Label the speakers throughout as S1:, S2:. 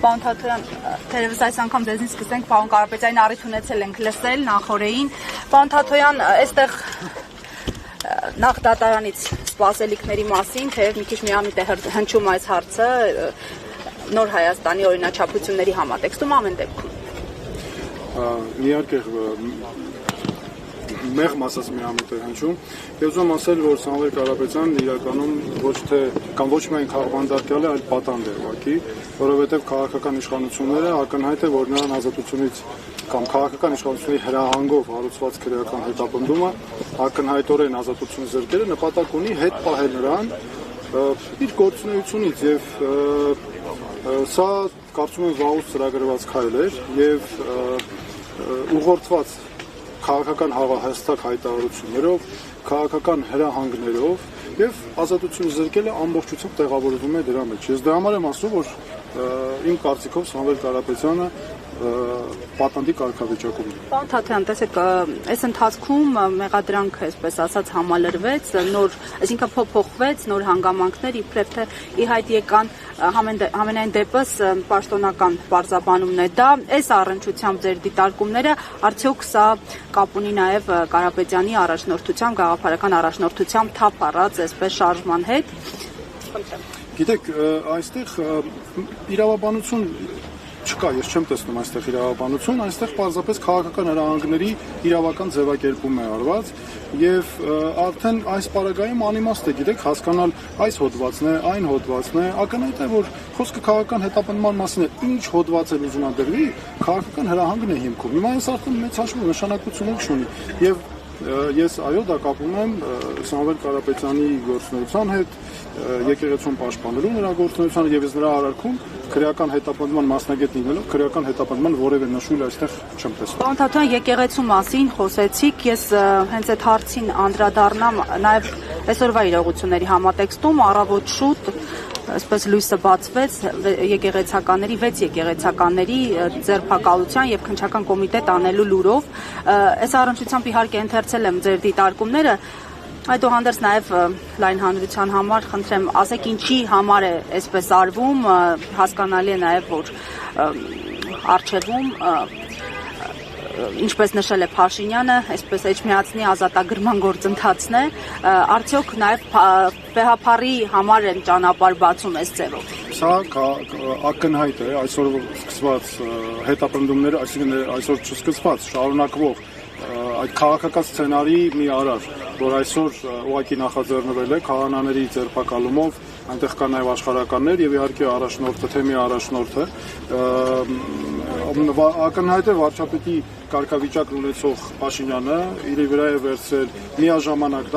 S1: Պարոն Թաթոյան, թերևս այս անգամ ձեզնից սկսենք, պարոն Կարապետյանին առիթ ունեցել ենք լսել նախօրեին։ Պարոն Թաթոյան, այստեղ նախ դատարանից սպասելիքների մասին, թեև մի քիչ միամիտ է հնչում այս հարցը Նոր Հայաստանի օրինաչափությունների համատեքստում ամեն դեպքում։
S2: Իհարկե մեղմ ասած միամիտ է հնչում։ Ես ուզում ասել, որ Սամվել Կարապետյանն իրականում ոչ միայն քաղբանդարկյալ է, այլ պատանդ է ուղղակի, որովհետև քաղաքական իշխանությունները ակնհայտ է, որ նրան ազատությունից կամ քաղաքական իշխանությունների հրահանգով հարուցված քրեական հետապնդումը ակնհայտորեն ազատությունից զրկելը նպատակ ունի հետ պահել նրան իր գործունեությունից եւ սա կարծում եմ վաղուց ծրագրված քայլ էր եւ ուղղորդված քաղաքական հստակ հայտարարություններով, քաղաքական հրահանգներով եւ ազատություն զրկելը ամբողջությամբ տեղավորվում է դրա մեջ։ Ես դրա համար եմ ասում, որ իմ կարծիքով Սամվել Կարապետյանը պատանդի կարգավիճակում է։
S1: Պարոն Թաթոյան, տեսեք, այս ընթացքում մեղադրանքը, այսպես ասած, համալրվեց, այսինքն փոփոխվեց, նոր հանգամանքներ իբրև թե ի հայտ եկան, համենայն դեպս պաշտոնական պարզաբանումն է դա, այս առնչությամբ ձեր դիտարկումները, արդյոք սա կապ ունի նաև Կարապետյանի առաջնորդությամբ, գաղափարական առաջնորդությամբ թափ առած այսպես շարժման հետ։
S2: Գիտեք, այստեղ իրավաբանություն չկա, ես չեմ տեսնում այստեղ իրավաբանություն, այստեղ պարզապես քաղաքական հրահանգների իրավական ձևակերպում է արված եւ արդեն այս պարագայում անիմաստ է, գիտեք, հասկանալ այս հոդվածն է, այն հոդվածն է, ակնհայտ է, որ խոսքը քաղաքական հետապնդման մասին է, ինչ հոդված է ուզունադրվի, քաղաքական հրահանգն է հիմքում։ Հիմա այս արդեն մեծ հաշվով նշանակություն չունի եւ ես այո դա կապում եմ Սամվել Կարապետյանի գործունեության հետ, եկեղեցուն պաշտպանելու նրա գործունեությանը եւ ես նրա արարքում քրեական հետապնդման մասնագետ լինելով քրեական հետապնդման որևէ նշույլ այստեղ չեմ տեսնում։
S1: Պարոն Թաթոյան, եկեղեցու մասին խոսեցիք, ես հենց այդ հարցին անդրադառնամ նաեւ այսօրվա իրողությունների համատեքստում առավոտ շուտ այսպես լույսը բացվեց եկեղեցականների 6 եկեղեցականների ձերբակալության եւ քննչական կոմիտետ անելու լուրով։ Այս առնչությամբ իհարկե ընթերցել եմ ձեր դիտարկումները, այդուհանդերձ նաեւ լայն հանրության համար խնդրեմ ասեք ինչի համար է այսպես արվում, հասկանալի է նաեւ որ արխիվում ինչպես նշել է Փաշինյանը, այսպես Էջմիածնի ազատագրման գործընթացն է, արդյոք նաև պեհափարի համար են ճանապարհ բացում այս ձևով։
S2: Սա ակնհայտ է այսօր սկսված հետապնդումները, այսինքն այսօր չսկսված, շարունակվող այդ քաղաքական սցենարի մի արար, որ այսօր ուղղակի նախաձեռնվել է քահանաների ձերբակալումով, այնտեղ կա նաև աշխարհականներ եւ իհարկե առաջնորդը, թեմի առաջնորդը ակնհայտ է վարչապետի կարգավիճակն ունեցող Փաշինյանը իր վրա է վերցրել միաժամանակ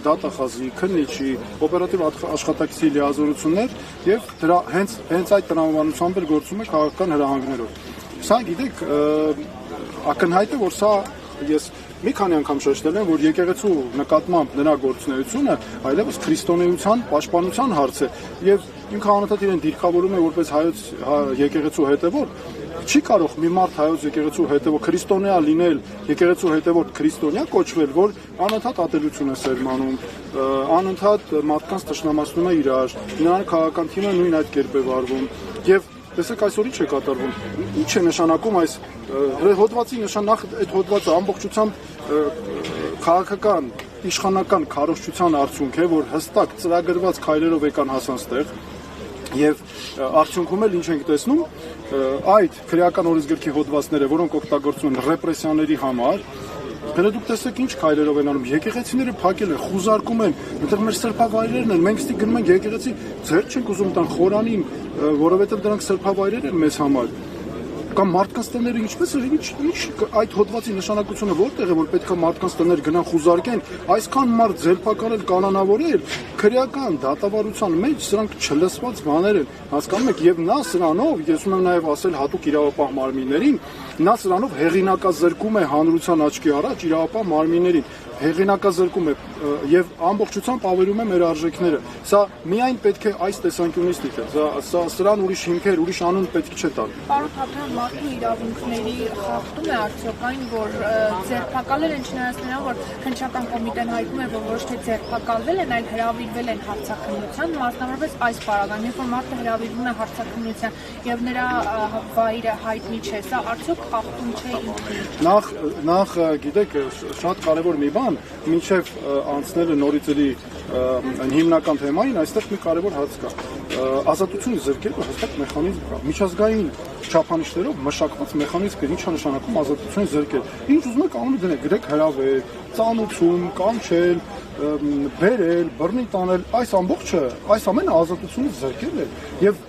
S2: դատախազի, քննիչի, օպերատիվ աշխատակցի լիազորություններ եւ դրա հենց այդ տրամաբանությամբ էլ գործում է քաղաքական հրահանգներով։ Սա գիտեք ակնհայտ է, որ սա ես մի քանի անգամ շեշտել եմ, որ եկեղեցու նկատմամբ նրա գործունեությունը այլևս քրիստոնեության պաշտպանության հարց է եւ ինքը անընդհատ իրեն դիրքավորում է որպես հայոց եկեղեցու հետևորդ, չի կարող մի մարդ հայոց եկեղեցու հետևորդ քրիստոնյա լինել, եկեղեցու հետևորդ քրիստոնյա կոչվել, որ անընդհատ ատելություն է սերմանում, անընդհատ մարդկանց թշնամացնում է իրար, նրան քաղաքական թիմը նույն այդ կերպ է վարվում եւ տեսեք այսօր ինչ է կատարվում, ինչ է նշանակում այս հոդվածի նշանախ այդ հոդվածը ամբողջությամբ քաղաքական իշխանական քարոզչության արդյունք է, որ հստակ ծրագրված քայլերով եկան հասան ստեղ եւ արդյունքում էլ ինչ ենք տեսնում այդ քրեական օրենսգրքի հոդվածները, որոնք օգտագործվում են ռեպրեսիաների համար, դուք տեսեք ինչ քայլերով են անում, եկեղեցիները փակել են, խուզարկում են, այնտեղ մեր սրբավայրերն են, մենք ստի գնում ենք եկեղեցի, ձեռք չենք ուզում տան խորանին, որովհետեւ դրանք սրբավայրեր են մեզ համար։ Կամ մարդկանց տները ինչպես է, ինչ այդ հոդվածի նշանակությունը որտեղ է, որ պետք է մարդկանց տներ գնան խուզարկեն, այսքան մարդ ձերբակալել, կանոնավորել, քրեական դատավարության մեջ սրանք չլսված բաներ են, հասկանում եք, եւ նա սրանով, ես ուզում եմ նաեւ ասել հատուկ իրավապահ մարմիններին, նա սրանով հեղինակազրկում է հանրության աչքի առաջ իրավապահ մարմիններին, հեղինակազրկում է եւ ամբողջությամբ ավերում է մեր արժեքները։ Սա միայն պետք է այս տեսանկյունից դիտել։ Սրան ուրիշ հիմքեր, ուրիշ անուն պետք չէ տալ։
S3: Պարոն Թաթյան, մարդու իրավունքների խախտում է արդյոք այն, որ ձերբակալել են չնայած նրան, որ քննչական կոմիտեն հայտնում է, որ ոչ թե ձերբակալվել են, այլ հրավիրվել են հարցաքննության, մասնավորապես այս պարագայում, երբ որ մարդը հրավիրվում է հարցաքննության եւ նրա վայրը հայտնի չէ, սա արդյոք խախտում չէ ինքնին։
S2: Նախ գիտեք, շատ կարևոր մի բան, մինչև անցնելը նորից էլի հիմնական թեմային, այստեղ մի կարևոր հարց կա։ Ազատությունը զրկելու հստակ մեխանիզմ կա։ Միջազգային չափանիշներով մշակված մեխանիզմ կա, ինչա նշանակում ազատությունը զրկել։ Ինչ ուզում եք անունը դնեք, գրեք հրավեր, ծանոթություն, կանչել, բերել, բռնի տանել, այս ամբողջը, այս ամենը ազատությունը զրկել է։ Եվ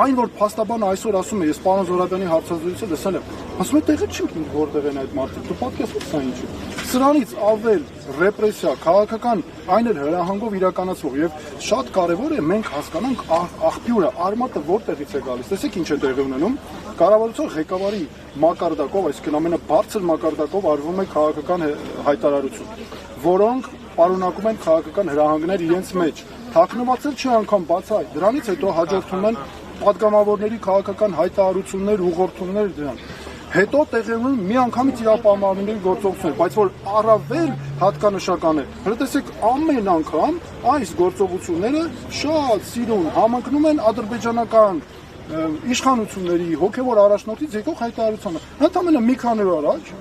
S2: այն, որ փաստաբանը այսօր ասում է, ես պարոն Զոհրաբյանի հարցազրույցը լսել եմ, ասում է տեղը չենք որտեղ են այդ մարդիկ, դու պատկերացրու սա ինչ է։ Սրանից ավել ռեպրեսիա, քաղաքական այն էլ հրահանգով իրականացվող եւ շատ կարեւոր է մենք հասկանանք աղբյուրը, արմատը որտեղից է գալիս։ Տեսեք ինչ է տեղի ունենում։ Կառավարության ղեկավարի մակարդակով, այսինքն ամենաբարձր մակարդակով արվում է քաղաքական հայտարարություն, որոնք պարունակում են քաղաքական հրահանգներ իրենց մեջ։ Թաքնված չէ անգամ բացահայտ։ Դրանից հետո հաջորդում են պատգամավորների քաղաքական հայտարարություններ, ուղղորդումներ դրան։ Հետո տեղի ունեն միանգամից իրապահովների գործողություններ, բայց որ առավել հատկանշական է։ Հələ տեսեք, ամեն անգամ այս գործողությունները շատ սիրուն համընկնում են ադրբեջանական իշխանությունների հոգևոր առաջնորդից եկող հայտարարությանը։ Ընդամենը մի քանի օր առաջ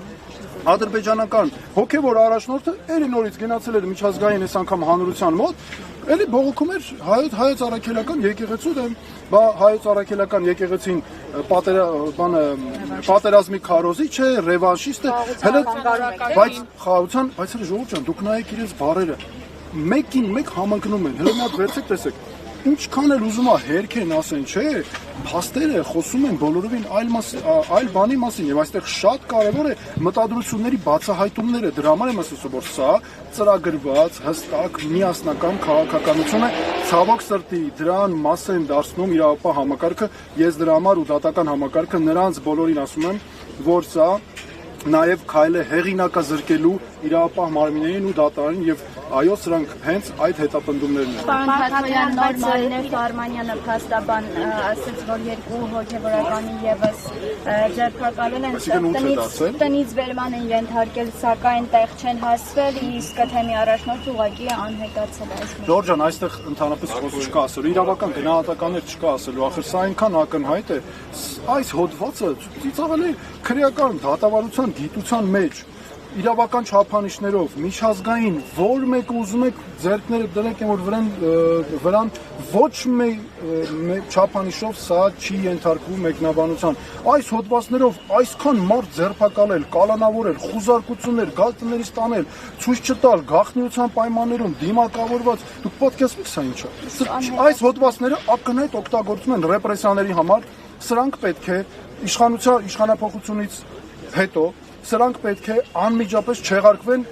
S2: ադրբեջանական հոգևոր առաջնորդը էլի նորից գնացել էր միջազգային այս անգամ հանրության մոտ, էլի բողոքում էր հայոց առաքելական եկեղեցու դեմ, հայոց առաքելական եկեղեցին պատերազմի քարոզի չէ, ռևանշիստ է, հələ բայց խաղաղության, բայց ժողովուրդ ջան, դուք նայեք իրենց բառերը, մեկին մեկ համընկնում են, հələ մի հատ վերցեք տեսեք, ինչքան էլ ուզում է հերքեն ասեն, չէ, փաստերը խոսում են բոլորովին այլ բանի մասին եւ այստեղ շատ կարեւոր է մտադրությունների բացահայտումները, դրա համար եմ ասում, որ սա ծրագրված, հստակ, միասնական քաղաքականություն է, ցավոք սրտի դրան մաս են դարձնում իրավապահ համակարգը, ես դրա համար ու դատական համակարգը նրանց բոլորին ասում եմ, որ սա նաև քայլ է հեղինակազրկելու իրավապահ մարմիններին ու դատարանին եւ այո, սրանք հենց այդ հետապնդումներն են։
S4: Պարոն Թաթյան, նոր Արմանյանը փաստաբան ասաց, որ երկու հոգևորականի եւս ձերբակալել են, տնից վերման են ենթարկել, սակայն տեղ չեն հասվել, իսկ թեմի առաջնորդ ուղղակի անհետացել է այս։
S2: Ժորժ ջան, այստեղ ընդհանրապես խոսք չկա ասելու, իրավական գնահատականներ չկա ասելու, ախր սա այնքան ակնհայտ է, այս հոդվածը ծիծաղել է քրեական դատավարության գիտության մեջ իրավական չափանիշներով միջազգային որ մեկը ուզում եք ձեռքները դրեք որ վրան ոչ մի չափանիշով սա չի ենթարկվում մեկնաբանության այս հոդվածներով այսքան մարդ ձերբակալել կալանավորել խուզարկություններ գազտներից տանել ցույց չտալ գաղտնիության պայմաններում դիմակավորված դուք պատկերացնեք սա ինչ է այս հոդվածները ակնհայտ օգտագործում են ռեպրեսիաների համար սրանք պետք է իշխանափոխությունից հետո սրանք պետք է անմիջապես չեղարկվեն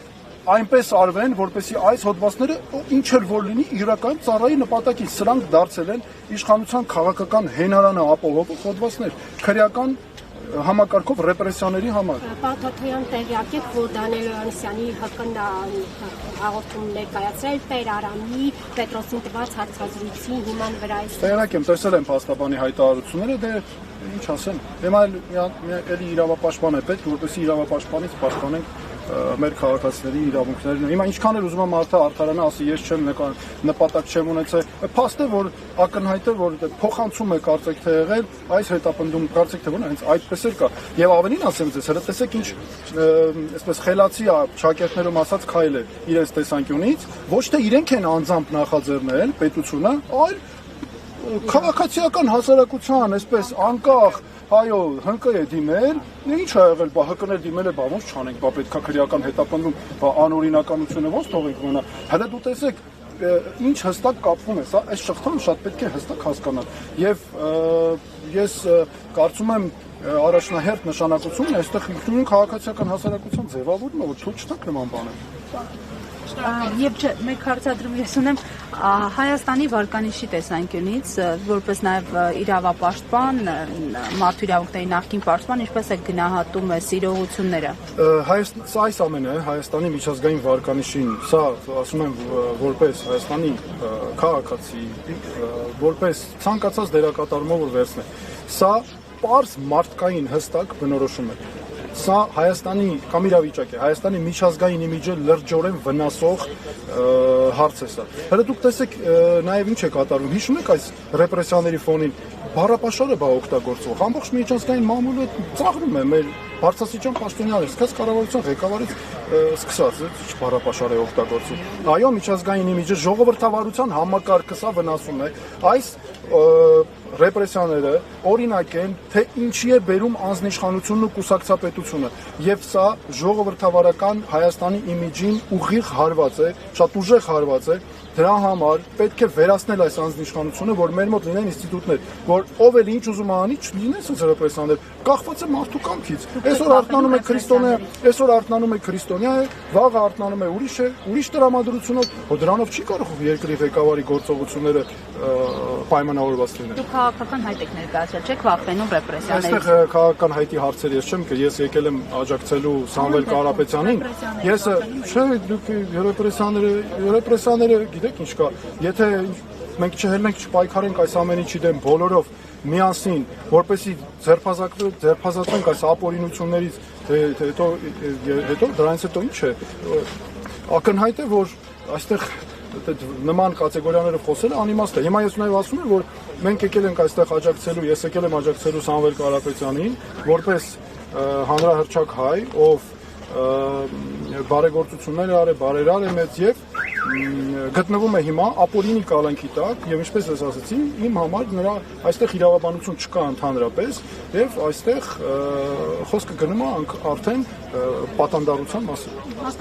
S2: այնպես արվեն, որպեսզի այս հոդվածները ինչ էլ որ լինի իրական ծառայի նպատակին սրանք դարձել են իշխանության քաղաքական հենարանը ապահովող հոդվածներ քրեական համակարգով ռեպրեսիաների համար։
S5: Պարոն Թաթյան, տեղյակ եք, որ Դանիել Հովհաննիսյանի հաղորդում ներկայացրել Տեր Արամի Պետրոսին տված հարցազրույցի հիման վրա է։
S2: Տեղյակ եմ, տեսել եմ փաստաբանի հայտարարությունները, դե ինչ ասեմ, հիմա էլի իրավապաշտպան է պետք, որպեսզի իրավապաշտպանից պաշտպանենք մեր քաղաքացիների իրավունքներն։ Հիմա ինչքան էլ ուզում եմ մարդը արդարանա, ասի ես չեմ նպատակ չեմ ունեցել։ Փաստ է, որ ակնհայտ է, որ փոխանցում է կարծեք թե եղել, այս հետապնդում կարծեք թե ոնց, հենց այդպես էլ կա։ Եվ ավելին ասեմ ձեզ, հələ տեսեք ինչ, այսպես խելացի շակերտներում ասած քայլ է իրենց տեսանկյունից, ոչ թե իրենք են անձամբ նախաձեռնել պետությունը, այլ քաղաքացիական հասարակության, այսպես անկախ այո, հնկը է դիմել, ինչ է եղել, բա հկներ դիմել է, բա ոնց չանենք, բա պետքա քրեական հետապնդում, բա անօրինականությունը ոնց թողենք մնա։ Հələ դու տեսեք, ինչ հստակ կապվում է, սա այս շղթան շատ պետք է հստակ հասկանալ։ Եվ ես կարծում եմ առաջնահերթ նշանակությունն է այստեղ ինքնուրույն քաղաքացիական հասարակության ձևավորումը, որ թույլ չտանք նման բաներ։
S1: Եվ մեկ հարցադրում ես ունեմ, Հայաստանի վարկանիշի տեսանկյունից, որպես նաև իրավապաշտպան, մարդու իրավունքների նախկին պաշտպան, ինչպես է գնահատում է սիրողությունները։
S2: Սա այս ամենը Հայաստանի միջազգային վարկանիշին, սա ասում եմ որպես Հայաստանի քաղաքացի, որպես ցանկացած դերակատարումով որ վերցնե, սա պարզ մարդկային հստակ բնորոշում է։ Սա Հայաստանի կամ իրավիճակ է, Հայաստանի միջազգային իմիջը լրջորեն վնասող հարց է սա։ Հələ դուք տեսեք նաև ինչ է կատարվում, հիշում եք այս ռեպրեսիաների ֆոնին բառապաշարը բա օգտագործող, ամբողջ միջազգային մամուլը ծաղրում է մեր բարձրաստիճան պաշտոնյաները, սկսած կառավարության ղեկավարից սկսած բառապաշար է օգտագործում։ Այո, միջազգային իմիջը ժողովրդավարության համակարգը սա վնասում է։ Այս ռեպրեսիաները օրինակ են, թե ինչի է բերում անձնիշխանությունն ու կուսակցապետությունը, եւ սա ժողովրդավարական Հայաստանի իմիջին ուղիղ հարված է, շատ ուժեղ հարված է։ Դրա համար պետք է վերացնել այս անձնիշխանությունը, որ մեր մոտ լինեն ինստիտուտներ, որ ով էլ ինչ ուզում անի, չլինեն սենց ռեպրեսիաներ, կախված է մարդու կամքից։ Այսօր արթնանում է քրիստոնյա, վաղը արթնանում է ուրիշ տրամադրությունով, որ դրանով չի կարող երկրի ղեկավարի գործողությունները պայմանավորված լինեն։
S1: Դուք քաղաքական հայտ եք ներկայացրել, չեք վախենում ռեպրեսիաներից։
S2: Այստեղ քաղաքական հայտի հարցեր ես չեմ, ես եկել եմ աջակցելու Սամվել Կարապետյանին։ Ես չէ, դուք ռեպրեսիաները գիտեք ինչ կա, եթե մենք չհելնենք չպայքարենք այս ամեն ինչի դեմ բոլորով միասին, որպեսզի ձերբազատվենք այս ապօրինություններից, հետո դրանից հետո ինչ է, ակնհայտ է, որ այստեղ նման կատեգորիաներով խոսելը անիմաստ է։ Հիմա ես նաև ասում եմ, որ մենք եկել ենք այստեղ աջակցելու, ես եկել եմ աջակցելու Սամվել Կարապետյանին, որպես հանրահռչակ հայ, ով բարեգործություններ է արել, բարերար է մեծ եւ գտնվում է հիմա ապօրինի կալանքի տակ եւ ինչպես ես ասացի, իմ համար նրա այստեղ իրավաբանություն չկա ընդհանրապես եւ այստեղ խոսքը գնում է արդեն պատանդարության մասին։